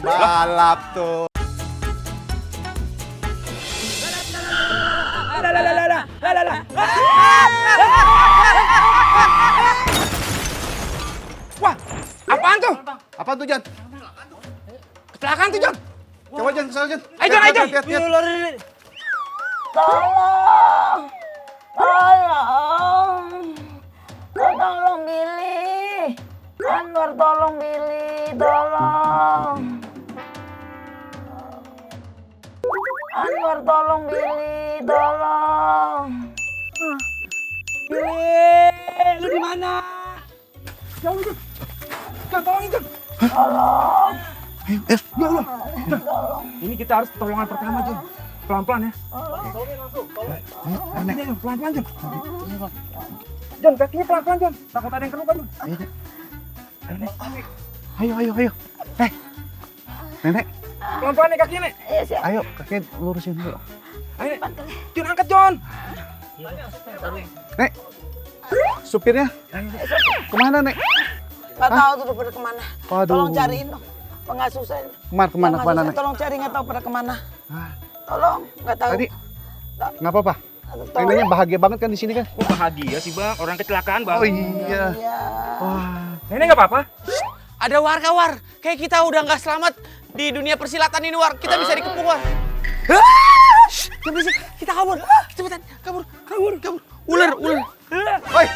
Pembalap tuh. Wah, apaan tuh? Apaan tuh, Jan? Kecelakaan tuh, Jon. Coba, Jan, kesana, Jan. Ayo, Jon, ayo, Jon. Lihat. Tolong, tolong, tolong Billy, Anwar tolong Billy, tolong, Anwar tolong Billy, tolong. Billy, lu di mana? Jauh itu. Jon, tolong itu. Tolong. Ayo, Ya Allah. Ini kita harus pertolongan pertama, Jon. Pelan-pelan ya. Ayo, pelan-pelan, Jon. Jon, kakinya pelan-pelan, Jon. Takut ada yang kerupa, Jon. ayo. Nenek, Pelan-pelan nih kakinya, Nek. Iya siap. ayo, kakek lurusin dulu. Ayo, Nek. Jon, angkat, Jon. Nek, supirnya kemana, Nek? Nggak tahu tuh udah pada kemana. Waduh. Tolong cariin dong. Pengasuh saya. Kemana, Pengasuh saya, Nek? tolong cari, nggak tahu pada kemana. Ah, Tolong, nggak tahu. Tadi, nggak apa-apa. Tolong. Neneknya bahagia banget kan di sini kan? Kok bahagia sih, Bang? Orang kecelakaan, Bang. Oh iya. Iya. Wah, Nenek nggak apa-apa? Ada warga, War. Kayak kita udah nggak selamat di dunia persilatan ini, War. Kita bisa dikepung, War. Jangan berisik. Kita kabur. Cepetan, kabur. Ular. woi,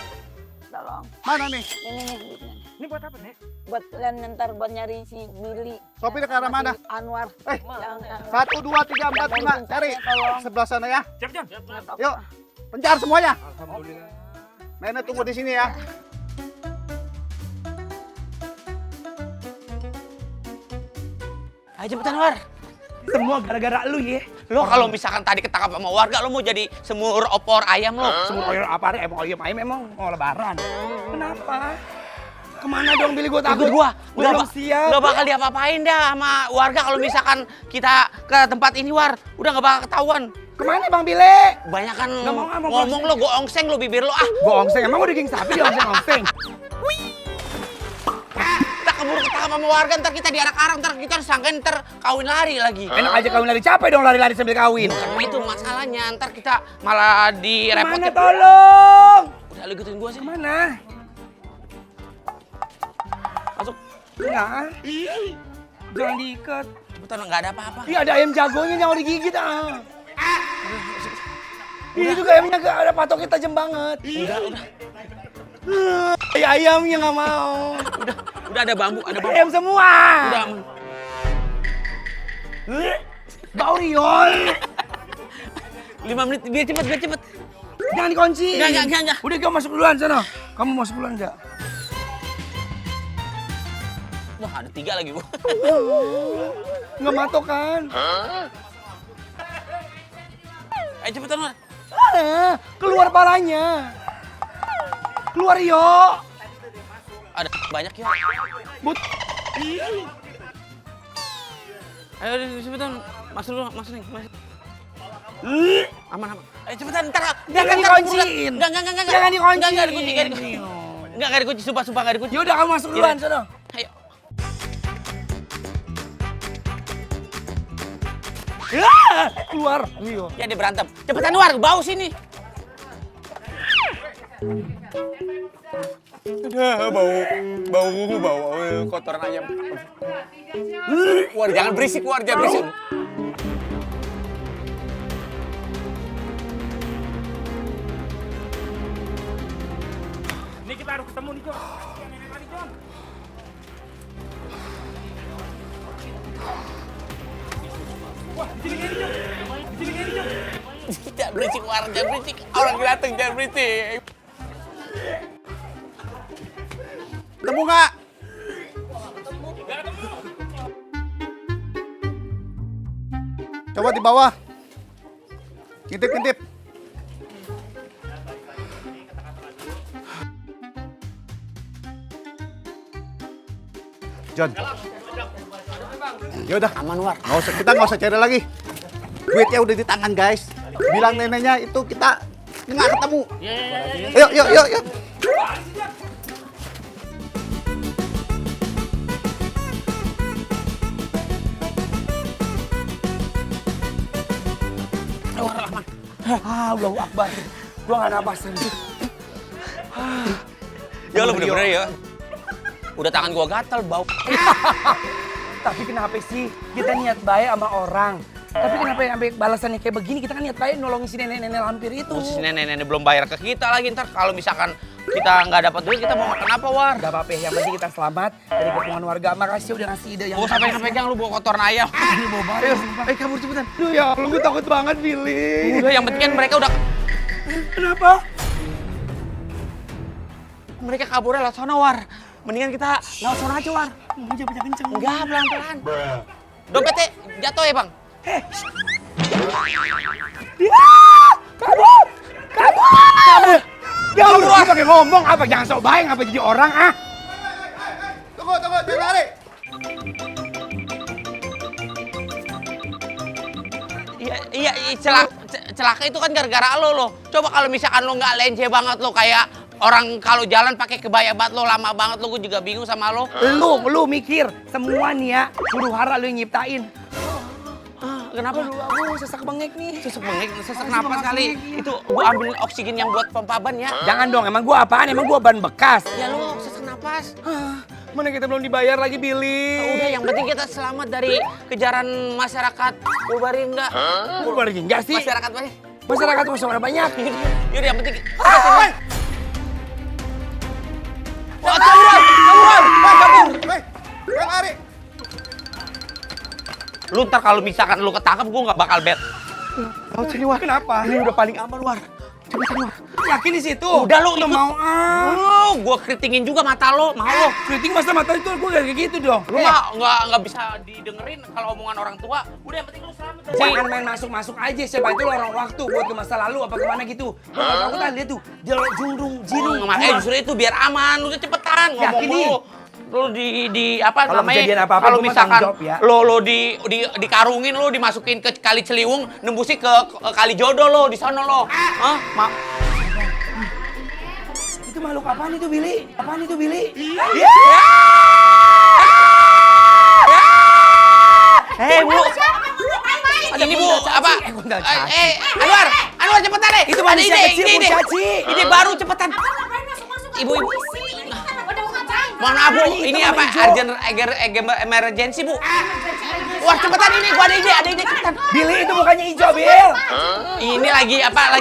Tolong. mana nih? Ini. Ini buat apa, Nek? Buat kalian ntar buat nyari si Billy. Sopirnya ke arah Sama mana? si Anwar. Eh, 1, 2, 3, 4, 5, cari. Tolong. Sebelah sana ya. Siap, Jon. Yuk, pencar semuanya. Alhamdulillah. Nenek tunggu di sini ya. Ayo cepetan, War. Semua gara-gara lu ya. Lo kalau misalkan tadi ketangkap sama warga, lo mau jadi semur opor ayam lo. Semua oyur apa nih? Emang oyur ayam emang mau lebaran. Kenapa? Kemana dong Billy, gua takut. Ikut gua. Belum siap. Udah bakal diapa-apain dah sama warga kalau misalkan kita ke tempat ini, War. Udah nggak bakal ketahuan. Kemana Bang Billy? Banyakan Nggak mau, nggak mau, ngomong lo, gue ongseng lo bibir lo ah. Gua ongseng, emang udah geng sapi di ongseng. Kita keburu ketangkap sama warga, ntar kita diarak-arak, ntar kita sangkain ntar kawin lari lagi. Enak aja kawin lari, capek dong lari-lari sambil kawin. Karena itu masalahnya, ntar kita malah Mana direpotin. tolong? Udah lu ikutin gua sih. Mana? Masuk. Enggak. Jangan diikat. Cepetan, nggak ada apa-apa. Ih, ada ayam jagonya yang mau digigit ah. Ini juga ayamnya gak ada patoknya tajam banget. Udah. Ayamnya nggak mau. Udah ada bambu, ada bambu. Ayam semua. Udah aman. Bau riol. 5 menit, biar cepet. Jangan dikunci. Enggak. Udah kamu masuk duluan sana. Kamu masuk duluan aja. Wah, ada 3 lagi gua. Nggak matok kan? Ayo cepetan, War. Keluar palanya. Keluar yo. Ada banyak ya. But. Ayo cepetan, masuk dulu, masuk nih, masuk. Aman. Ayo cepetan, ntar. Jangan dikunciin. Enggak. Jangan dikunci. Enggak dikunci. Enggak dikunci, sumpah enggak dikunci. Yaudah kamu masuk duluan sana. Ayo. Keluar. Iya. Ya dia berantem. Cepetan, War, bau sini. Bau kotoran ayam. War, jangan berisik, War, jangan berisik. Ini kita harus ketemu nih, Jon. Nenek tadi, Jon. Wah, di sini Jon. Jangan berisik, War, jangan berisik. Orang datang, jangan berisik. Ketemu nggak? Coba di bawah. Ngintip. John. Ya udah, Aman, War. kita nggak usah cari lagi. Duitnya udah di tangan, guys. Bilang neneknya itu kita nggak ketemu. Yuk. Allahu Akbar. Gua nggak napas lagi. Ya lo bener-bener ya. Udah tangan gua gatal bau. Tapi kenapa sih kita niat baik sama orang? Tapi kenapa sampai balasannya kayak begini? Kita kan niat baik nolongin si nenek-nenek lampir itu. Si nenek-nenek belum bayar ke kita lagi, ntar kalau misalkan kita nggak dapat duit, kita mau makan apa, War? Gak apa-apa, yang penting kita selamat dari kepungan warga. Makasih udah ngasih ide yang... Gua sampai pegang lu bawa kotoran ayam. Ini bawa bareng. Ayo kabur cepetan. Duh ya Allah, gue takut banget, Billy. Udah, yang penting kan mereka udah... Kenapa? Mereka kaburnya lewat sana, War. Mendingan kita lewat sana aja, War. Jangan kenceng. Enggak, pelan-pelan. Dompetnya jatuh ya, Bang? Kabur! Kabur! Lu pakai ngomong apa? Jangan sok baik, ngapa jadi orang, ah? Tunggu, jangan lari. Iya, celaka itu kan gara-gara lo. Coba kalau misalkan lo nggak lenje banget lo kayak orang kalau jalan pakai kebaya banget lo lama banget lo, gue juga bingung sama lo. Lu mikir semua nih ya, huru hara lu yang nyiptain. Kenapa? Aku sesak bengek nih. Sesak napas kali. Itu gua ambil oksigen yang buat pompa ban ya. Jangan dong, emang gua apaan? Emang gua ban bekas. Ya lo sesak napas. Mana kita belum dibayar lagi, Billy. Udah, yang penting kita selamat dari kejaran masyarakat Purbalingga. Purbalingga sih. Masyarakat mana? Masyarakat masih banyak. Yaudah, yang penting. Hei, jangan lari. Lu ntar kalau misalkan lu ketangkep, gua nggak bakal bet. Sini, War. Kenapa? Ini udah paling aman, War. Cepetan, War. Yakin di situ? Udah lu ikut. mau Gua keritingin juga mata lo, mau lo. Kritik mata itu gua kayak gitu dong. Lu nggak bisa didengerin kalau omongan orang tua. Udah, yang penting lu selamat. Jangan main masuk aja, siapa itu lorong waktu buat ke masa lalu apa kemana gitu. Gua nggak tahu kan, lihat tuh, dia jungrung jirung. Justru itu biar aman, lu tuh cepetan Yakin ngomong nih? lu di apa Kalau namanya? kejadian apa-apa, Kalau gua mah misalkan tanggung jawab ya. lo dikarungin, lo dimasukin ke Kali Ciliwung, nembusi ke Kali Jodoh lo di sana lo. Hah? Itu makhluk apaan itu, Billy? Apaan itu, Billy? Hei, Bu. Ini Bu, apa? Anwar cepetan deh. Itu manusia Ada kecil, ide. kurcaci. Ide baru cepetan. Ibu. Mohon maaf Bu, ini apa? Urgent emergency Bu. Wah cepetan ini, gua ada ide cepetan. Billy itu mukanya hijau, Bill. Ini lagi apa?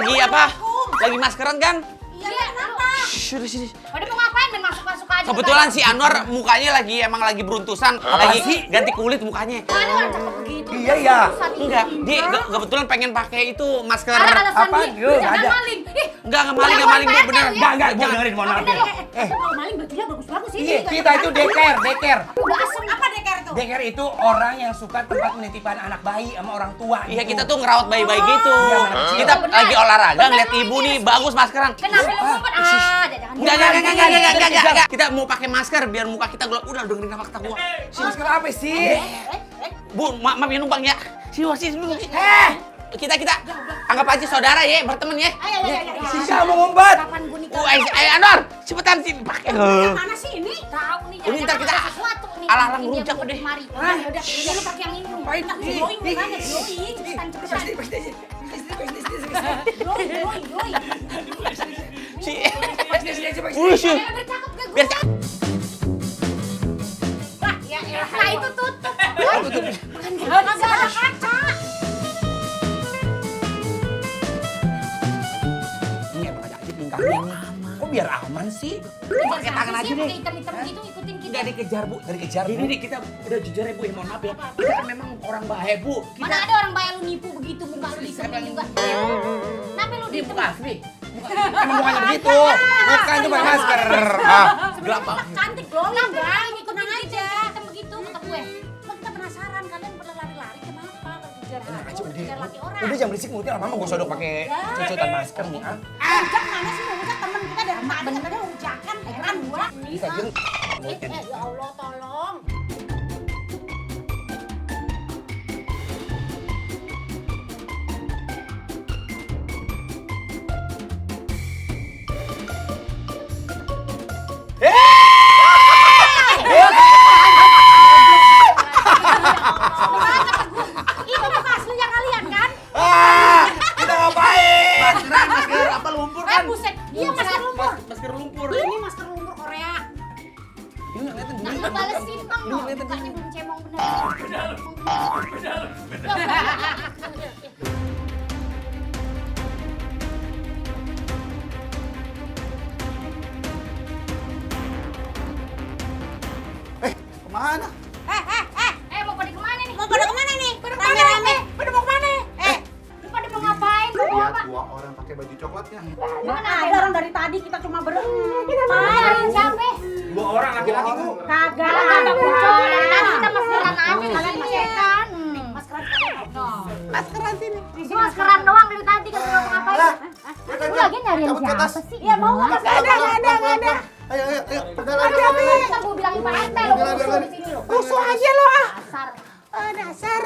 Lagi maskeran kan? Iya, kenapa? Sudah sini. Udah mau ngapain main masuk-masuk aja? Kebetulan si Anwar mukanya emang lagi beruntusan, lagi sih? ganti kulit mukanya. Aduh, cakep begitu. Iya, ya. Enggak, dia kebetulan pengen pakai itu masker. Alasan Apa? dia, Yuk, jangan ada. maling. Enggak maling Bu, bener. Enggak, gua dengerin, mohon maaf. Kalau maling bajunya bagus-bagus sih. Iya, kita itu deker. Udah asem. Apa deker itu? Deker itu orang yang suka tempat penitipan anak bayi sama orang tua. Iya, gitu. kita tuh ngerawat bayi-bayi gitu. Iya, anak kecil. Kita Benar. lagi olahraga Benar, ngeliat Bu. ibu nih bagus maskeran. Kenapa lu ngumpet? Jangan. Enggak. Kita mau pakai masker biar muka kita gelap. Udah dengerin apa kata gua. Masker apa sih? Bu, maaf ya numpang ya. Sini. Kita anggap aja saudara ya, berteman ya. Ayo. Sisa mau ngumpet. Kapan gua nikah? Ayo Anwar, cepetan sini pakai. Mana sih ini? Tahu nih. Ini ntar kita sesuatu nih. alang-alang Ini rujak yang deh. Mari. Udah, lu pakai yang ini. Ngapain? Glowing makanya glowing. Cepetan. Glowing. Si Bercakap gak biar gua? Wah, ya elah. Nah, itu tutup. Bukan kagak ada kaca. Ini emang ada aja tingkahnya nih. Kok biar aman sih? Pakai tangan aja deh. Pakai hitam-hitam gitu ikutin kita. Udah dikejar Bu. Dari kejar, Bu. Ini kita udah jujur ya Bu, ya mohon maaf ya. Kita kan memang orang bahaya Bu. Mana ada orang bayar lu nipu begitu muka lu dikemin juga. Kenapa lu Ini ditemin? bukan asli. Emang bukannya begitu. Bukan itu pakai masker. Gelap banget. Cantik glowing, Bang. Ikutin aja. Hitam begitu kata gue. Cuma kita penasaran kalian pernah lari-lari kenapa kalau kejar hantu, kejar laki orang. Udah jangan berisik mulutnya lama-lama gue sodok pakai cucutan masker nih. Ujak mana sih? Ujak temen kita dari tadi katanya ujakan. Heran gua. Bisa diem. Ya Allah, tolong. Itu tuh aslinya kalian kan? Kita ngapain? kan? Buset, iya masker lumpur. Masker lumpur. Ini masker lumpur Korea. Ini nggak ngeliatin Nah, dulu. lu balesin bang Lu dong. ngeliatin Mukanya dulu. belum cemong bener. Kemana? Mau pada kemana nih? Mau pada kemana nih? Rame-rame. Pada mau kemana? Lu pada mau ngapain? Mau Lihat apa? dua orang pakai baju coklatnya. Mana ada orang dari tadi kita cuma main siapa? Dua orang laki-laki, Bu. Kagak ada muncul dari tadi kita maskeran aja. Kalian maskeran. Maskeran maskeran sini. Maskeran doang dari tadi kan mau ngapain? Lu lagi nyariin Cabut ke atas. siapa sih? Iya mau nggak? Nggak ada. Ayo, pegang Ada lagi. ntar gue bilangin Pak RT lo musuh di sini lo. Musuh aja lo ah. Dasar. Dasar.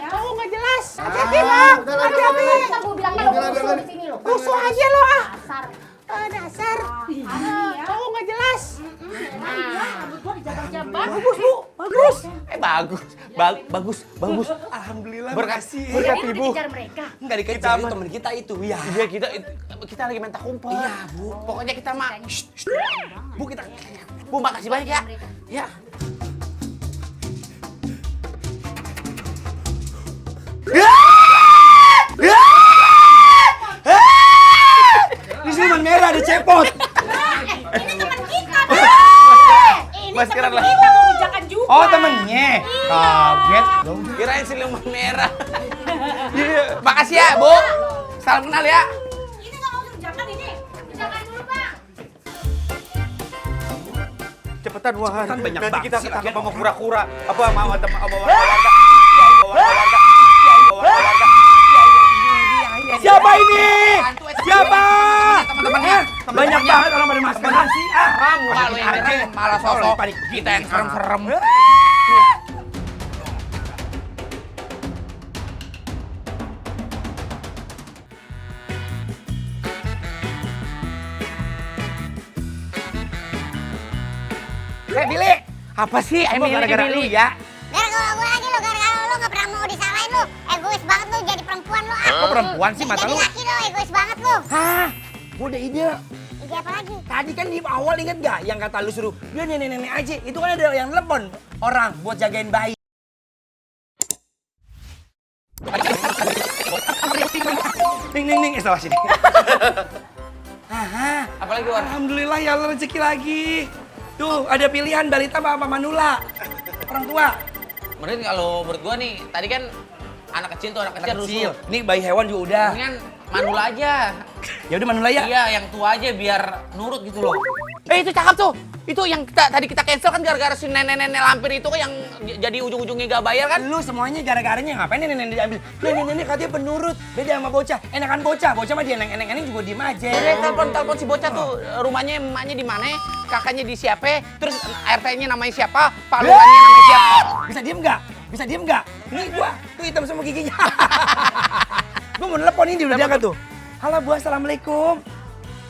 Kamu nggak jelas. Hati-hati lo. Hati-hati. Ntar gue bilangin lo musuh di sini lo. Musuh aja lo ah. Dasar. Dasar. Kamu nggak jelas. Rambut gua dijabat-jabat. Bagus bu. Bagus. Bagus. Alhamdulillah. Berkat makasih. Ibu. Dikejar mereka. Nggak dikejar itu teman kita itu ya. Iya, kita lagi minta kumpul. Iya, Bu. Pokoknya kita mah Bu, Bu, makasih banyak ya. Ya. Di sini man merah ada cepot. Ini teman kita. Ini Maskeran teman lah. kita mau pijakan juga. Oh temennya. Kaget. Kirain siluman merah. Iya, makasih ya, Bu. Salam kenal ya. Ini nggak mau pijakan ini. Pijakan dulu bang. Cepetan, War. Cepetan, banyak Nanti banget kita sih, ketangkep lagian. sama kura-kura. Apa mau ada warga? Siapa ini? Siapa? Teman-temannya. Banyak banget orang pada maskeran sih. Kamu kalau yang kecil malah sosok kita yang serem-serem. Billy. Apa sih? Emang gara-gara lu ya? Gara-gara gue lagi lo, gara-gara lo gak pernah mau disalahin lo. Egois banget lo jadi perempuan lo. Kok perempuan sih mata Jadi lu? laki lo, egois banget lo. Hah? Gue ada ide. Ide apa lagi? Tadi kan di awal inget gak yang kata lu suruh dia nenek-nenek aja. Itu kan ada yang telepon orang buat jagain bayi. Ning, salah sini. Aha. Apalagi, War? Alhamdulillah ya Allah rezeki lagi. Tuh ada pilihan balita apa manula. Orang tua. Menurut kalau menurut gua nih, tadi kan anak kecil tuh anak kecil Kecil. rusuh. Nih bayi hewan juga udah. Mendingan manula aja. Ya udah manula ya. Iya, yang tua aja biar nurut gitu loh. Itu cakep tuh. Itu yang tadi kita cancel kan gara-gara si nenek-nenek lampir itu yang jadi ujung-ujungnya gak bayar kan? Lu semuanya gara-garanya ngapain nenek diambil? Nenek katanya penurut, beda sama bocah. Enakan bocah dia eneng-eneng juga diem aja. Udah telepon si bocah tuh, rumahnya emaknya di mana, kakaknya di siapa, terus RT-nya namanya siapa, Pak Lurahnya namanya siapa. Bisa diem nggak? Bisa diem nggak? Ini gua tuh hitam semua giginya. Gua mau nelpon ini udah diangkat tuh. Halo Bu, assalamualaikum.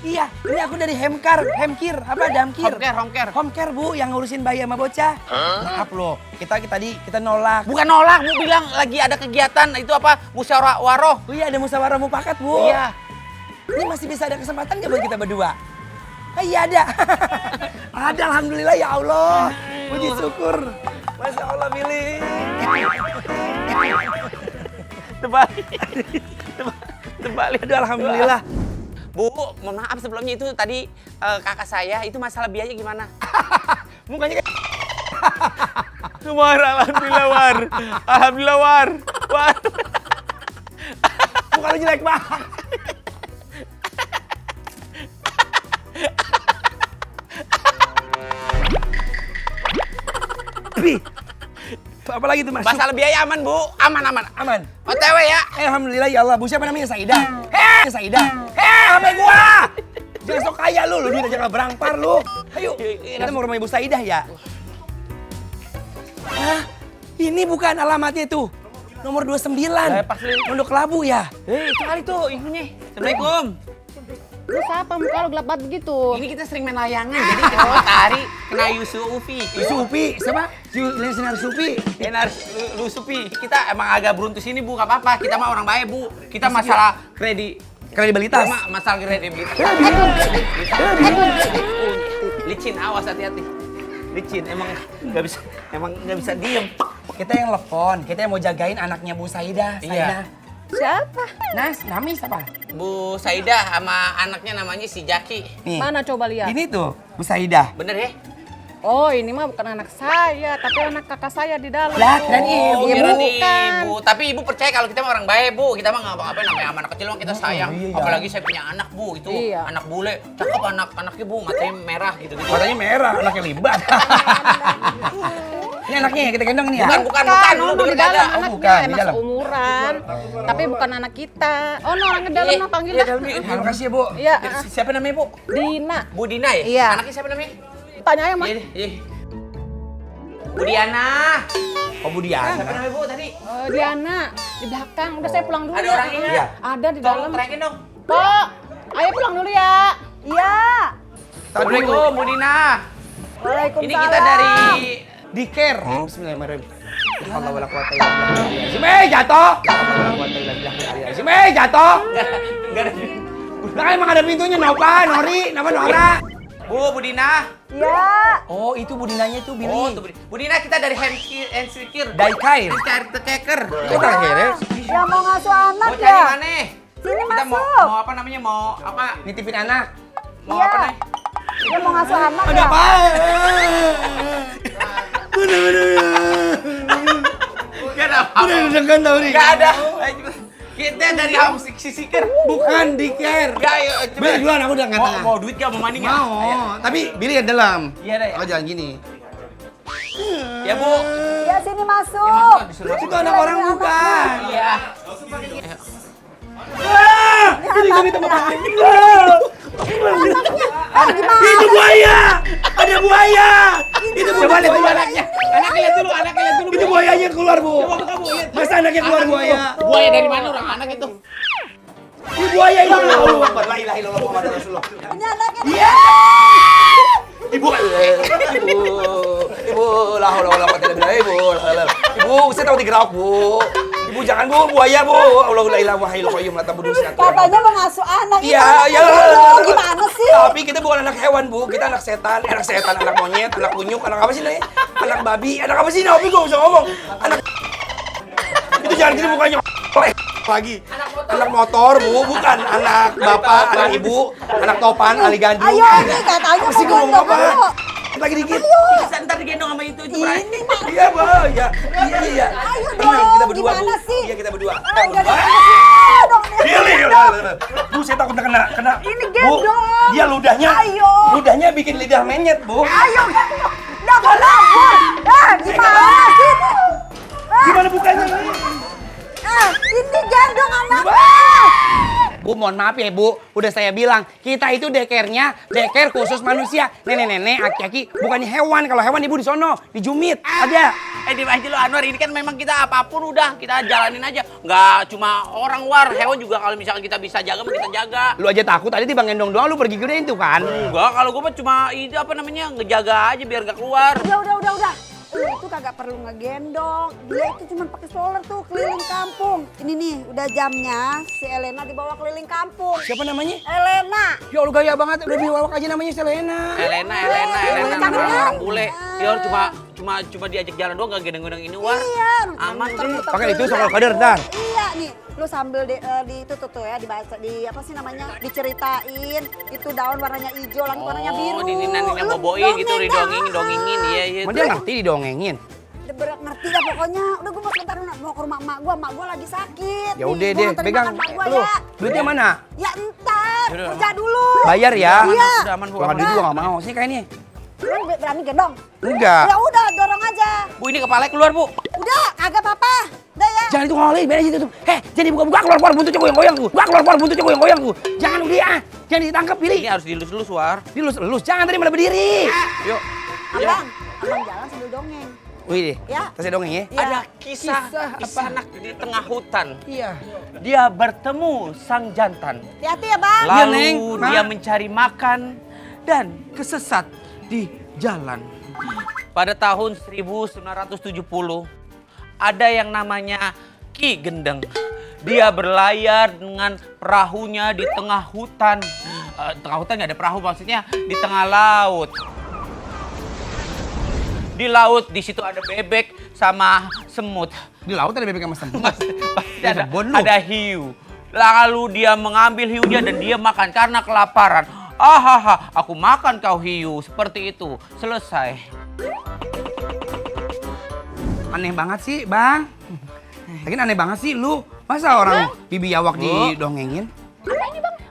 Iya, ini aku dari Hemkir, apa Damkir? Homecare Bu, yang ngurusin bayi sama bocah. Maaf loh, kita nolak. Bukan nolak, Bu bilang lagi ada kegiatan, itu apa, musyawarah. Oh iya, ada musyawarah mufakat Bu. Iya. Ini masih bisa ada kesempatan nggak buat kita berdua? Iya ada. Ada, alhamdulillah ya Allah. Puji syukur. Masya Allah, Billy. Terbalik. Aduh, alhamdulillah. Bu, mohon maaf sebelumnya itu tadi kakak saya, itu masalah biaya gimana? Mukanya kayak... War, alhamdulillah War. Alhamdulillah War. Muka lu jelek banget. Bi, apa lagi tuh masuk? Masalah biaya aman, Bu. Aman. Aman. OTW ya. Alhamdulillah ya Allah. Bu siapa namanya? Saidah. Saidah. HP gua. Jangan sok kaya lu duit aja nggak berampar lu. Ayo, kita mau rumah Ibu Saidah ya. Hah? Ini bukan alamatnya tuh. Nomor 29. Pas lu. Pondok Labu ya. Itu kali tuh ininya. Assalamualaikum. Lu siapa muka lu gelap banget begitu? Ini kita sering main layangan, jadi kita tari kena Yusu Ufi. Supi, siapa? Sinar Supi. Enar Lu Supi. Kita emang agak beruntus ini, Bu. Gak apa-apa. Kita mah orang baik, Bu. Kita masalah kredit Kredibilitas. Masalah kredibilitas. Licin, awas hati-hati. Licin, emang nggak bisa diem. Kita yang telepon, kita yang mau jagain anaknya Bu Saidah. Iya. Siapa? Nami siapa? Bu Saidah sama anaknya namanya si Jaki. Nih. Mana coba lihat? Ini tuh Bu Saidah. Bener ya? Oh, ini mah bukan anak saya, tapi anak kakak saya di dalam. Lah, tuh. kirain ibu. Oh, Iya, kirain bukan. ibu. Tapi ibu percaya kalau kita mah orang baik, Bu. Kita mah nggak apa-apa namanya sama anak kecil mah kita sayang. iya. Apalagi saya punya anak, Bu. Itu Iya. anak bule. Cakep anaknya, Bu. Matanya merah gitu-gitu. Matanya merah, anaknya libat. Ini anaknya ya, kita gendong ini ya? Bukan. Oh, Lu di denger dalam kagak? anaknya, bukan, di emang dalam. seumuran. Tapi bukan anak kita. Oh, no, orang ke dalam Iya, nah, panggil iya, dah. dalam yuk. Terima kasih ya, Bu. Iya, Siapa namanya, Bu? Dina. Bu Dina ya? Iya. Anaknya siapa namanya? Tanya aja, Mas. Iya, iya. Bu Diana. Oh, Bu Diana. Siapa namanya, Bu, tadi? Diana, di belakang. Udah saya pulang dulu Ada ya. orangnya nggak? Iya. Ada di Tolong dalam. teriakin dong. Pok, ayo pulang dulu ya. Iya. Assalamualaikum, Bu Dina. Waalaikumsalam. Ini kita dari Diker. Bismillahirrahmanirrahim. Allah wala quwata illa billah. Sime jatuh. Sime jatuh. Enggak ada. Lah emang ada pintunya Nova, Nori, nama Nora. Bu Dina. Iya. Oh, itu Bu Dinanya itu Billy. Oh, tuh Bu Dina, kita dari Handkir and Sweaker. Daikair. Cari tekeker. Itu terakhir ya. Ya mau ngasuh anak Mau cari ya? mana? Sini Kita mau masuk. apa namanya? Mau apa? Nitipin anak. Mau Iya. apa nih? Dia mau ngasuh anak Ada ya? apa? Gak ada apa. Udah degan tau nih. Gak ada. Kita dari Hamsik Sisiker. Bukan Diker. Gak, ayo. Beli duluan, aku udah Mau, ngata. mau duit gak? Mau money gak? Mau. Tapi Billy yang dalam. Iya deh. Oh, jangan gini. Ya, Bu. Ya sini masuk. Itu anak orang bukan. Iya. Ini tempat Gimana? buaya. Ada buaya. Itu Coba lihat dulu anaknya. Anaknya lihat dulu, Itu buayanya keluar, Bu. Masa anaknya keluar buaya? Buaya dari mana orang anak itu? Ini buaya itu. Allahu Akbar. La ilaha illallah Muhammadur Rasulullah. Ini anaknya. Iya. Ibu, la haula wala quwata illa billah, Ibu. Ibu, saya tahu digerak, Bu. Ibu jangan, Bu, buaya, Bu. Allahu la ilaha illa huwal qayyum la ta'budu sinatun. Katanya mau ngasuh anak. Ini Iya, anaknya ya. dulu. Gimana sih? Tapi kita bukan anak hewan, Bu. Kita anak setan, anak monyet, anak kunyuk, anak apa sih namanya? Anak babi, anak apa sih? Tapi gue bisa ngomong. Anak itu jangan gini mukanya lagi. Anak motor, Bu, bukan anak bapak, anak ibu, anak topan, ali gandrung. Ayo, ini katanya Apa sih mau ngomong apa? gendong. Lagi dikit. Bisa ntar digendong sama itu Bray. Ini mah. Iya, Bu. Iya. Iya. Ayo Tenang, dong, kita berdua, Bu. gimana sih? Iya, kita berdua. Ah, udah Berdua. dong. Billy, Bu, saya takut kena. Ini Bu, gendong. dia ludahnya. Ayo. Ludahnya bikin lidah menyet, Bu. Ayo. Dabur. Gimana sih? Gimana bukanya? Ini gendong anaknya. Bu, mohon maaf ya, Bu. Udah saya bilang, kita itu dekernya, deker khusus manusia. Nenek-nenek, aki-aki, bukannya hewan. Kalau hewan, Ibu di sono, di Jumit. Ada. Diem aja lo Anwar, ini kan memang kita apapun udah kita jalanin aja. Nggak cuma orang war, hewan juga kalau misalkan kita bisa jaga, kita jaga. Lu aja takut, tadi tiba gendong doang, lu pergi gedein tuh kan. Enggak, kalau gue mah cuma itu apa namanya, ngejaga aja biar nggak keluar. Udah. Lu itu kagak perlu ngegendong. Dia itu cuma pakai stroller tuh keliling kampung. Ini nih, udah jamnya si Elena dibawa keliling kampung. Siapa namanya? Elena. Ya Allah, gaya banget. Udah dibawa aja namanya Selena. Elena, Jangan, orang bule. Ya cuma diajak jalan doang, nggak gendong-gendong ini war. Iya. Aman muter-muter deh. Pakai itu dulu sama dah. kader, ntar. Iya nih, lu sambil di itu tuh ya dibaca di apa sih namanya diceritain itu daun warnanya hijau, langit warnanya biru. Oh, ini nantinya Lu boboin gitu, dongeng dah. dongengin, iya. Emang dia ngerti didongengin? Udah ngerti dah pokoknya. Udah gue mau sebentar mau ke rumah emak gue lagi sakit. Ya udah Nih, gua deh, nganterin pegang. makan emak gua Lu, ya. duitnya mana? Ya entar, Yaudah. kerja dulu. Bayar ya. Iya. Udah aman, Bu. Gua nggak duit gua nggak mau. Sini kayak ini. Lu berani gendong? Enggak. Ya udah, dorong aja. Bu, ini kepala keluar, Bu. Udah, kagak apa-apa. Udah ya. Jangan itu ngoleh, beres itu tuh. Jadi buka keluar buntutnya goyang-goyang tuh. Keluar buntutnya goyang-goyang tuh. Jangan udah ah. Jangan ditangkap, pilih. Ini harus dilus-lus, war. Dilus, jangan tadi malah berdiri. Yuk. Abang jalan sambil dongeng. Wih deh. Ya. Saya dongeng ya. Ada kisah anak di tengah hutan. Iya. Dia bertemu sang jantan. Hati-hati ya, Bang. Iya, Lalu Neng. dia Ma. mencari makan dan kesesat di jalan. Pada tahun 1970 ada yang namanya Ki Gendeng. Dia berlayar dengan perahunya di tengah hutan. Tengah hutan nggak ada perahu, maksudnya di tengah laut. Di laut, di situ ada bebek sama semut. Di laut ada bebek sama semut. Pasti ada, Kebon lu. ada hiu. Lalu dia mengambil hiunya dan dia makan karena kelaparan. Ahaha, aku makan kau hiu. Seperti itu. Selesai. Aneh banget sih, Bang. Lagian aneh banget sih lu. Masa orang Bibi Yawak didongengin?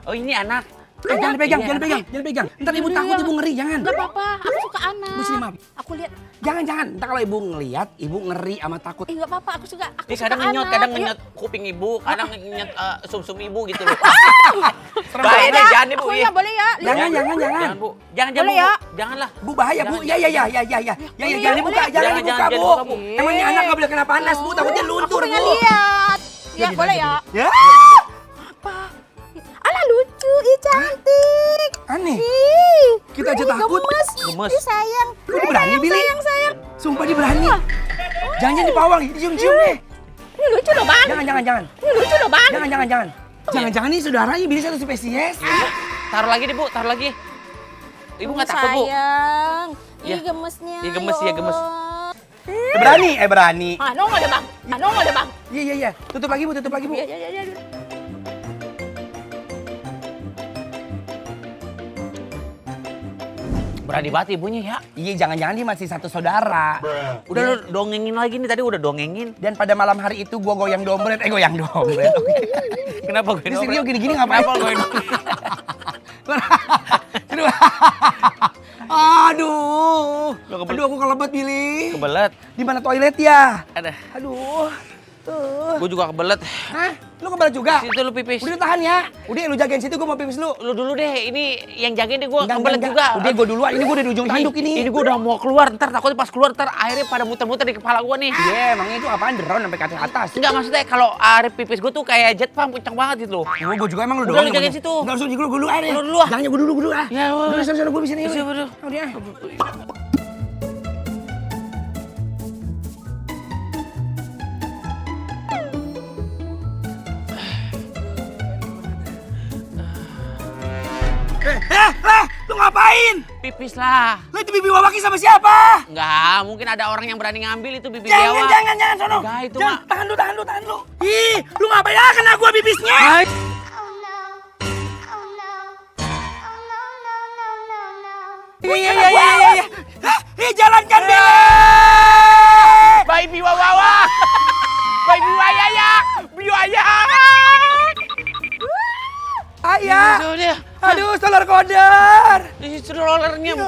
Oh, ini anak. Jangan dipegang, Iya, jangan pegang, jangan pegang. Ntar ibu takut, ibu ngeri, jangan. Gak apa-apa, aku suka anak. Bu, sini, maaf. Aku lihat. Jangan. Ntar kalau ibu ngeliat, ibu ngeri sama takut. Gak apa-apa, aku suka. Aku Ini suka kadang ngenyot, anak. kadang Yuk. ngenyot kuping ibu, kadang ngenyot sum-sum ibu gitu loh. Serem Bahaya banget. deh, jangan deh Bu. Aku ya, boleh ya. Jangan. Jangan Bu, jangan Boleh Bu. ya? Janganlah. Bu, bahaya, Bu. Ya, jangan dibuka, Jangan, jangan dibuka, jangan Bu. dibuka, Bu. Emangnya anak nggak boleh kena panas, Bu. Takutnya luntur, Aku Bu. pengen lihat. Ya, Jadi, boleh jadi. ya. Ya, Apa? Alah lucu, ih cantik. aneh. Ih, Kita aja ih, takut. Gemes. Ih sayang. Kok dia berani, Billy? Sayang. Sumpah dia berani. Jangan dipawang, dicium-cium deh. Ini lucu loh, Bang. Jangan. Ini lucu loh, Bang. Jangan. Jangan-jangan nih saudaranya bisa satu spesies. Taruh lagi deh Bu, taruh lagi. Ibu nggak takut Bu? Sayang. Ya. Ih gemesnya. Ih, gemes, ya, gemes. Berani. Nong ada, Bang. Nong ada, Bang. Iya. Tutup lagi, Bu. Ya. Berani banget ibunya ya. Iya, jangan-jangan dia masih satu saudara. Udah lu dongengin lagi nih, tadi udah dongengin. Dan pada malam hari itu gua goyang dompet. Goyang dompet. Oke. Kenapa gue Ini serius gini-gini ngapain? Kenapa gue Aduh. Lo kebelet. Aduh, aku kelebet, Billy. kebelet? Di mana toilet ya? Ada. Aduh. Gue juga kebelet. Hah? Lu kebelet juga? Situ lu pipis. Udah tahan ya. Udah lu jagain situ, gua mau pipis lu. Lu dulu deh, ini yang jagain deh gue Enggak, kebelet juga. Udah gua duluan, ini gua udah di ujung handuk Ini ini. gue udah mau keluar, ntar takutnya pas keluar ntar airnya pada muter-muter di kepala gue nih. Iya, emangnya itu apaan drone sampai ke atas? Enggak, maksudnya kalau air pipis gue tuh kayak jet pump kencang banget gitu loh. Gua juga emang lu Udah, doang. lu yang jagain punya. situ. Enggak usah gua dulu air ya. Lu dulu ah. Jangan gua dulu ah. Ya, Udah sana gua bisa nih. Siapa dulu? Udah. Lu ngapain? Pipis lah. Lu itu bibi wawaki sama siapa? Enggak, mungkin ada orang yang berani ngambil itu bibir dewa. Jangan, sono. Enggak, itu Jangan, mah. tahan lu. Ih, lu ngapain kena gua bibisnya? Oh no. Oh no. Oh no. Iya. Hah? Jalankan Billy! Bayi biwawawa. Bayi biwayayak. Biwayak. Ayah! Itu dia. Aduh, solar kodar! Ini rollernya. Ya.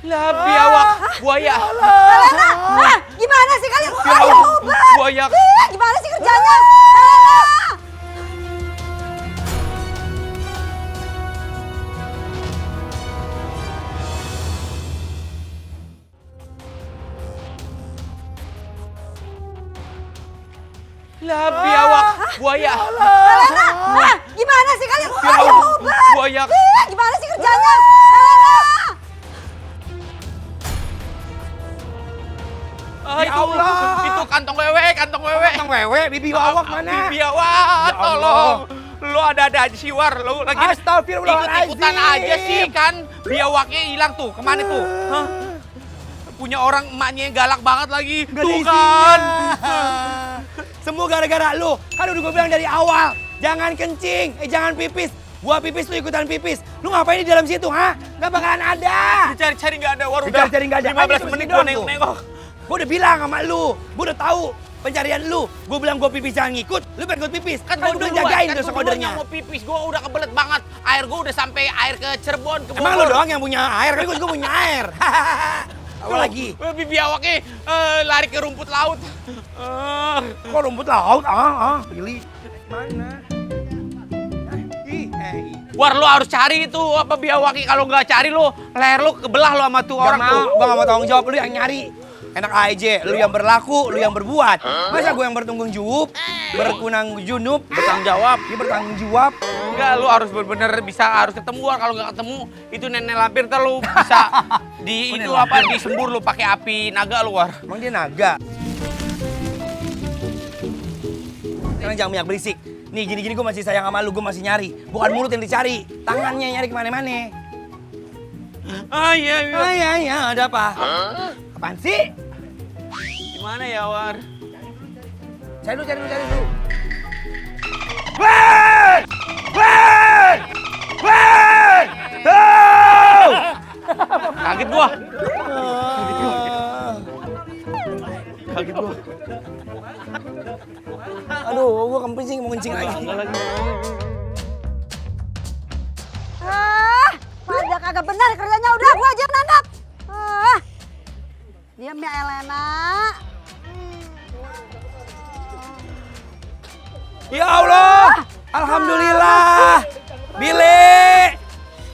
Lah, biawak buaya. Ah, gimana sih kalian? Ayo uber. Buaya. Gimana sih kerjanya? Elena! Lah, biawak buaya. Elena! Ah, gimana sih kalian? Ayo uber. Buaya. Gimana sih kerjanya? Elena! Ah, itu, itu kantong wewe. Kantong wewe, bibi wawak mana? Biawak, Ya tolong. Lu ada siwar, lu lagi Astagfirullahaladzim. ikut-ikutan aja sih kan. Biawaknya hilang tuh, kemana tuh? Hah? Punya orang emaknya yang galak banget lagi. Tuh kan. Semua gara-gara lu. Kan udah gue bilang dari awal. Jangan kencing, jangan pipis. Gua pipis, lu ikutan pipis. Lu ngapain di dalam situ, ha? Gak bakalan ada. Dicari-cari nggak ada, war udah. Dicari nggak ada. 15 menit gua nengok-nengok. Gue udah bilang sama lu. Gue udah tahu pencarian lu. Gue bilang gue pipis jangan ngikut. Lu pengen ikut pipis. Kan gue udah jagain tuh sekodernya. mau pipis, gua udah kebelet banget. Air gua udah sampai air ke Cirebon, ke Bogor. Emang lu doang yang punya air? Kan gue juga punya air. Apa lagi? Bibi awaknya lari ke rumput laut. Kok rumput laut? Pilih. Mana? War, lu harus cari itu apa biawaki. Kalau nggak cari lu, leher lu kebelah lu sama tuh orang tuh. Gue gak mau tanggung jawab, lu yang nyari. Enak aja, lu yang berlaku, lu yang berbuat. Masa gue yang bertanggung jawab, berkunang junub, Bertanggung jawab. dia bertanggung jawab. Enggak, lu harus bener-bener harus ketemu. War, kalau nggak ketemu, itu nenek lampir ntar lu bisa itu apa disembur lu pakai api naga lu, War. Emang dia naga? sekarang jangan banyak berisik. Nih gini-gini gue masih sayang sama lu, gue masih nyari. Bukan mulut yang dicari, tangannya nyari kemana-mana. Iya, ada apa? Apaan sih? Gimana ya, War? Cari dulu. Wan! Tuh! Kaget gua. Kaget gua. Aduh, gua kencing mau kencing lagi. Pada kagak benar kerjanya, udah gua aja nanap. Diam ya Elena. Ya Allah, alhamdulillah. Bile,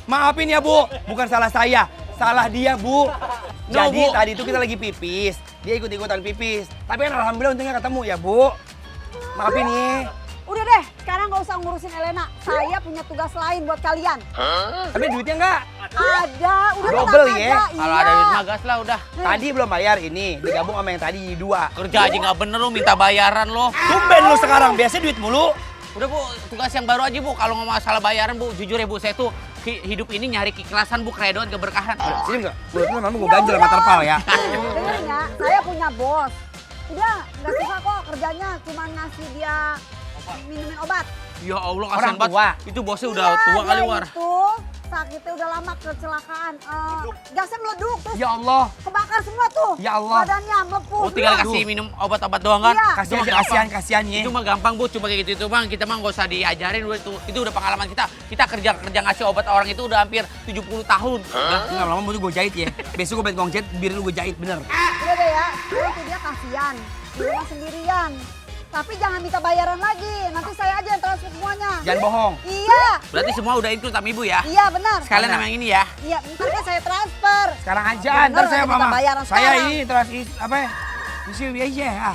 maafin ya Bu, bukan salah saya, salah dia Bu. Jadi Bu. tadi itu kita lagi pipis, dia ikut-ikutan pipis. Tapi kan alhamdulillah untungnya ketemu ya Bu. Maafin ya. Udah deh, sekarang gak usah ngurusin Elena. Saya punya tugas lain buat kalian. Tapi duitnya enggak? Ada, udah Double tenang ya? aja. Kalau ada duit magas lah udah. Tadi belum bayar ini, digabung sama yang tadi 2. Kerja aja nggak bener lu minta bayaran lo. Tumben lu sekarang, biasanya duit mulu. Udah Bu, tugas yang baru aja Bu. Kalau ngomong masalah bayaran Bu, jujur ya Bu, saya tuh hidup ini nyari keikhlasan Bu, keredoan, keberkahan. Sini enggak? Mulut lu memang gue ganjel sama terpal ya. Dengerin ya, saya punya bos. Udah, nggak susah kok kerjanya, cuma ngasih dia minumin obat. Ya Allah, Orang kasihan banget. tua. Itu bosnya udah tua kali, War. Itu sakitnya udah lama kecelakaan. Gasnya meleduk terus Ya Allah, kebakar semua tuh. Ya Allah. Badannya melepuh. Oh, tinggal semua. kasih minum obat-obat doang kan? Iya. kasihan Itu mah gampang. kasihannya. Itu mah gampang Bu, cuma kayak gitu itu Bang. Kita mah nggak usah diajarin udah itu udah pengalaman kita. Kita kerja ngasih obat orang itu udah hampir 70 tahun. Udah. Enggak lama mau gue jahit ya. Besok gue pengen gong jahit, biar lu gue jahit bener. Udah deh ya, nanti dia kasihan. Di rumah sendirian. Tapi jangan minta bayaran lagi, nanti saya aja yang transfer semuanya. Jangan bohong. Iya, Berarti semua udah include sama Ibu ya? iya benar. Sekalian sama yang ini ya. Iya, ntar kan saya transfer. Sekarang aja, Bener, ntar saya nanti minta mama. bayaran Saya sekarang. ini terus apa ya? Isi biaya ya.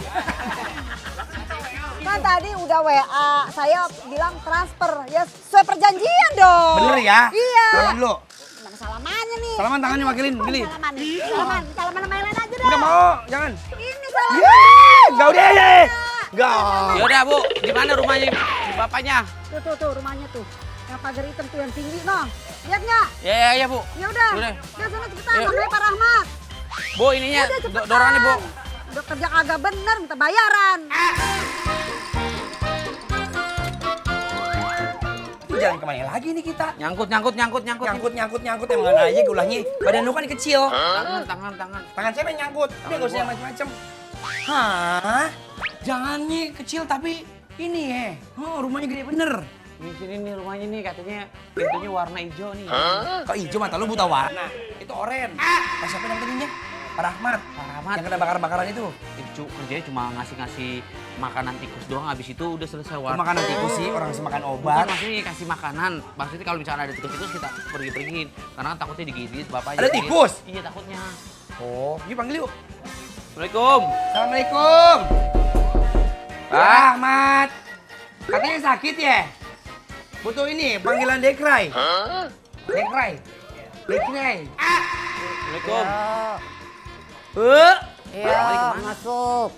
Kan tadi udah WA, saya bilang transfer. Ya sesuai perjanjian dong. Bener ya? Iya. Salaman dulu. Mana salamannya nih? Salaman tangannya wakilin, Billy. Salaman, salaman sama Elena aja deh. Enggak mau, jangan. Ini salaman. Enggak udah ya. Enggak. Ya udah Bu, di mana rumahnya bapaknya? Tuh rumahnya tuh. Yang pagar hitam tuh yang tinggi, noh. Lihat nggak? Ya Bu. Ya udah. Udah. Dia sana cepetan, Yuk. namanya Pak Rahmat. Bu, ininya Udah cepetan. dorongannya Bu. Udah kerja kagak bener, minta bayaran. Ini jalan kemana lagi nih kita? Nyangkut. Nyangkut emang ada aja gulahnya. Badan lu kan kecil. Tangan. Tangan saya yang nyangkut. Ini gak usah yang macem-macem. Hah? Jangannya kecil tapi ini ya. Oh, rumahnya gede bener. Di sini nih rumahnya nih katanya pintunya warna hijau nih. Kok hijau mata lu buta warna? Itu oren. Siapa yang tadinya? Pak Rahmat. Pak Rahmat. Yang kena bakar-bakaran itu. Kerjanya cuma ngasih makanan tikus doang, habis itu udah selesai Itu War. makanan tikus sih, orang kasih makan Bukan obat. maksudnya kasih makanan. Maksudnya kalau misalnya ada tikus-tikus kita pergi-pergiin. Karena kan takutnya digigit bapaknya. Ada tikus? Iya takutnya. Oh, yuk panggil yuk. Assalamualaikum. Assalamualaikum. Pak Rahmat. Katanya sakit ya? Butuh ini, panggilan Dekrai. Dekrai. Assalamualaikum. Iya, masuk.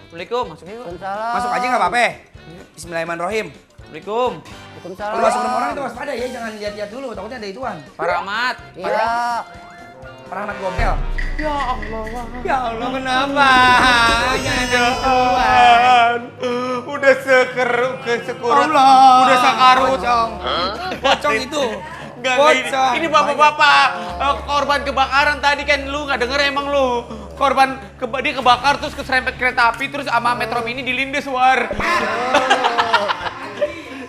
Assalamualaikum. Masuk yuk. Waalaikumsalam. Masuk aja nggak apa-apa. Bismillahirrahmanirrahim. Assalamualaikum. Waalaikumsalam. Kalau masuk rumah orang itu waspada ya, jangan lihat-lihat dulu, takutnya ada ituan. Pak Rahmat. Iya. Pak Rahmat Gopel. Ya Allah. Ya Allah, kenapa? Udah sekurat. Allah. Udah sakarut. Pocong itu. Enggak, Pocong. ini bapak-bapak korban kebakaran tadi kan lu nggak denger emang lu. Korban dia kebakar terus keserempet kereta api terus sama Metro Mini dilindes War.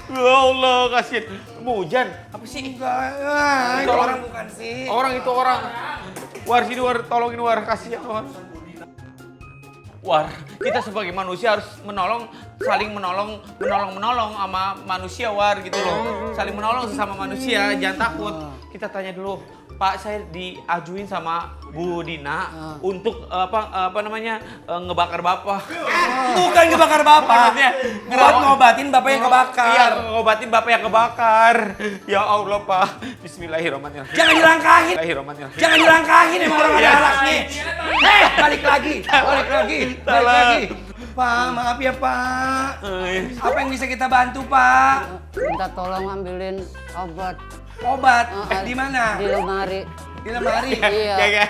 Ya Allah, kasihan. Mau hujan? Apa sih? Enggak, itu orang bukan sih. Orang itu orang. War sini War, tolongin War, kasihan War. War, kita sebagai manusia harus saling menolong sama manusia War gitu loh. Saling menolong sesama manusia, jangan takut. Kita tanya dulu, Pak, saya diajuin sama Bu Dina untuk ngebakar bapak. Bukan ngebakar bapak. Maksudnya, Buat ngobatin bapak yang kebakar. Iya, ngobatin bapak yang kebakar. Ya Allah, Pak. Bismillahirrahmanirrahim. Jangan dilangkahin. Bismillahirrahmanirrahim. Jangan dilangkahin emang orang ada Iya. alasnya. Hei, balik lagi. Salah. Pak, maaf ya Pak. Apa yang bisa kita bantu Pak? Minta tolong ambilin obat Obat? Di mana? di lemari. Di lemari? Iya.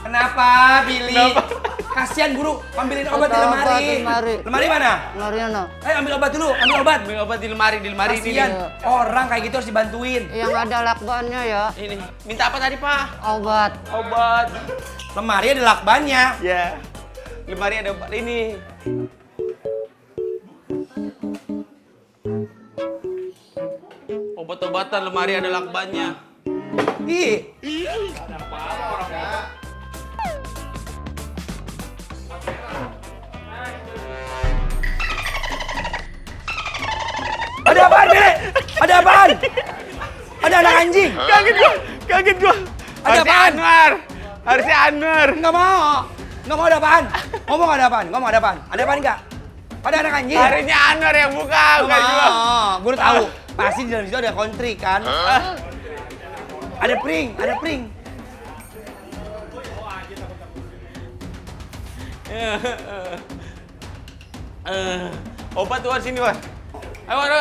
Kenapa, Billy? Kenapa? Kasihan guru, ambilin obat di Obat lemari. di lemari. Lemari mana? Mariana. Ayo ambil obat dulu, ambil obat. Ambil obat di lemari ini. Kasihan, orang kayak gitu harus dibantuin. Yang ada lakbannya ya. Ini. Minta apa tadi, Pak? Obat. Obat. Lemari ada lakbannya. Ya. Lemari ada obat ini. Obat-obatan lemari ada lakbannya. Ih, ada apaan, Billy? Ada apaan? Ada anak anjing? Kaget gua. Ada Harusnya apaan? Anwar. Harusnya Anwar. Nggak mau. Nggak mau ada apaan? Ngomong ada apaan? Ngomong ada apaan? Ada apaan nggak? Ada anak anjing? Harusnya Anwar yang buka, bukan gua. Gue udah tahu. Pasti di dalam situ ada kontri kan? Ada pring, ada pring. Obat tuh sini, War. Ayo, War.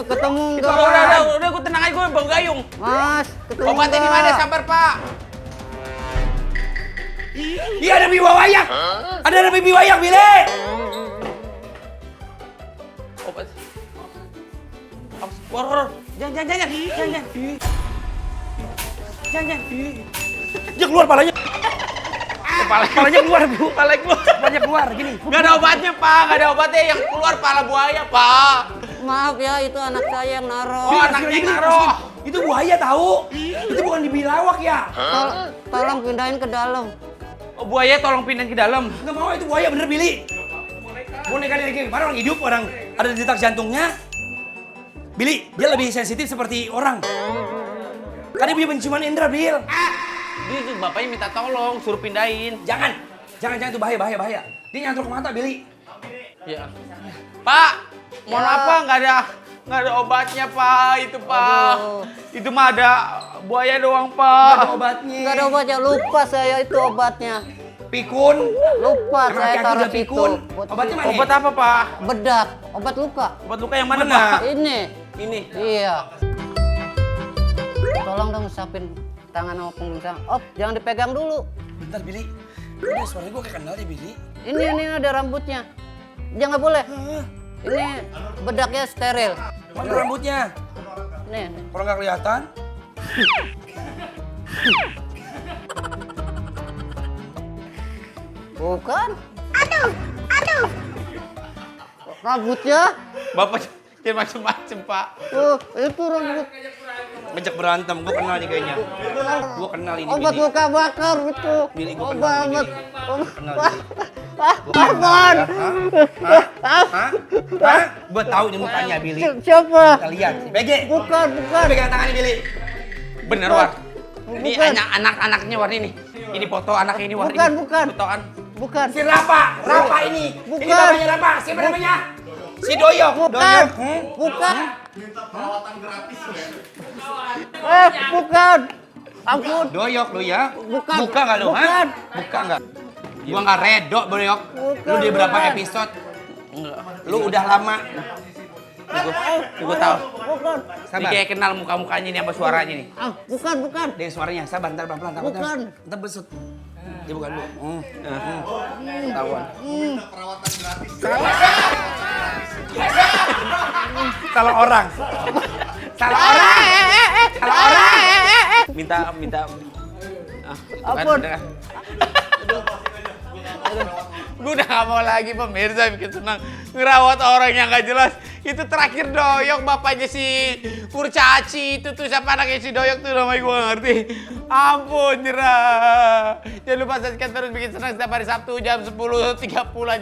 Ketemu Itu enggak? udah, gua tenang aja, gua bawa gayung. Mas, ketemu Obatnya di enggak? mana? Sabar, Pak. Iya ada bibi wayak. Ada bibi wayak, Billy. Obat. War. Jangan. Dia keluar palanya. Palanya keluar, Bu. Kepala gua. Palanya keluar gini. Nggak ada obatnya, Pak. Nggak ada obatnya. Yang keluar pala buaya, Pak. Maaf ya, itu anak saya yang naruh. Oh, anaknya yang naruh. Itu buaya tahu. Itu bukan dibi lawak ya. Tolong pindahin ke dalam. Oh, buaya tolong pindahin ke dalam. Nggak mau itu buaya bener, Billy. Boneka dari gini. Mana orang hidup, orang ada detak jantungnya. Billy, dia lebih sensitif seperti orang. Kan dia punya penciuman indera, Bill. Dia tuh bapaknya minta tolong, suruh pindahin. Jangan itu bahaya. Dia nyantol ke mata, Billy. Ya. Pak, mohon apa? Nggak ada obatnya, Pak. Itu, Pak. Aduh. Itu mah ada buaya doang, Nggak Pak. ada obatnya. Enggak ada obatnya, lupa saya itu obatnya. Pikun. Lupa Emang saya kaki taruh udah pikun. situ. Obatnya mana? Obat apa, Pak? Bedak, obat luka. Obat luka yang mana, Mana? Pak? Ini. Ini. Iya. Tolong dong usapin tangan sama punggung. Oh, jangan dipegang dulu. Bentar, Billy. Udah suara gue kayak kenal deh, Billy. Ini ada rambutnya. Jangan boleh. Ini bedaknya steril. Mana rambutnya? Nih. Orang nggak kelihatan. Bukan. Aduh. Rambutnya? Bapak jangan macem-macem, Pak. Itu rambut. Ngejak berantem, gue kenal nih kayaknya. Gue kenal ini, Obat Billy. luka bakar itu. Billy, gua kenal ini, Obat. Kenal Billy. Apaan? Hah? Gue tahu ini mukanya, Billy. Siapa? Kita lihat. BG. Bukan. Pegang tangan ini, Billy. Bener, War. Ini Bukan. anak-anaknya, War, ini. Ini foto anaknya ini, War. Bukan, Ini. bukan. Fotoan. Bukan. Si Rapa ini. Bukan. Ini bapaknya Rapa. Siapa namanya? Si Doyok. Bukan. Bukan. Bukan. Ampun. Doyok lu ya? Bukan. Buka nggak lu? Bukan. Buka nggak? Gua nggak redo, Doyok. Bukan, Lu di berapa bukan. episode? Lu udah lama. Gue tahu. Bukan. Ini Sabar. kayak kenal muka-mukanya nih sama suaranya nih. Bukan. Dengan suaranya, sabar, ntar pelan-pelan. Takutnya. Bukan. Ntar besut. Dia bukan lu. Ketahuan. Salah orang. Salah orang. Salah orang. Minta. Ampun. Gue udah gak mau lagi pemirsa bikin senang ngerawat orang yang gak jelas. Itu terakhir Doyok bapaknya si Kurcaci itu tuh siapa anaknya si Doyok tuh namanya gue gak ngerti. Ampun nyerah. Jangan lupa saksikan terus bikin senang setiap hari Sabtu jam 10.30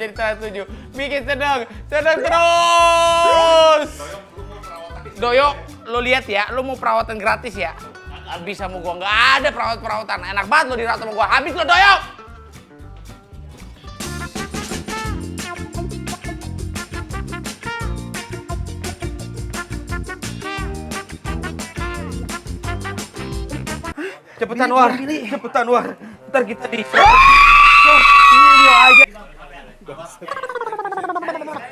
jadi Trans 7. Bikin senang terus. Doyok, lo lihat ya, lo mau perawatan gratis ya? Bisa mau gua nggak ada perawatan. Enak banget lo dirawat sama gua. Habis lo Doyok. Cepetan War, cepetan War. Ntar kita di video aja. Dasar.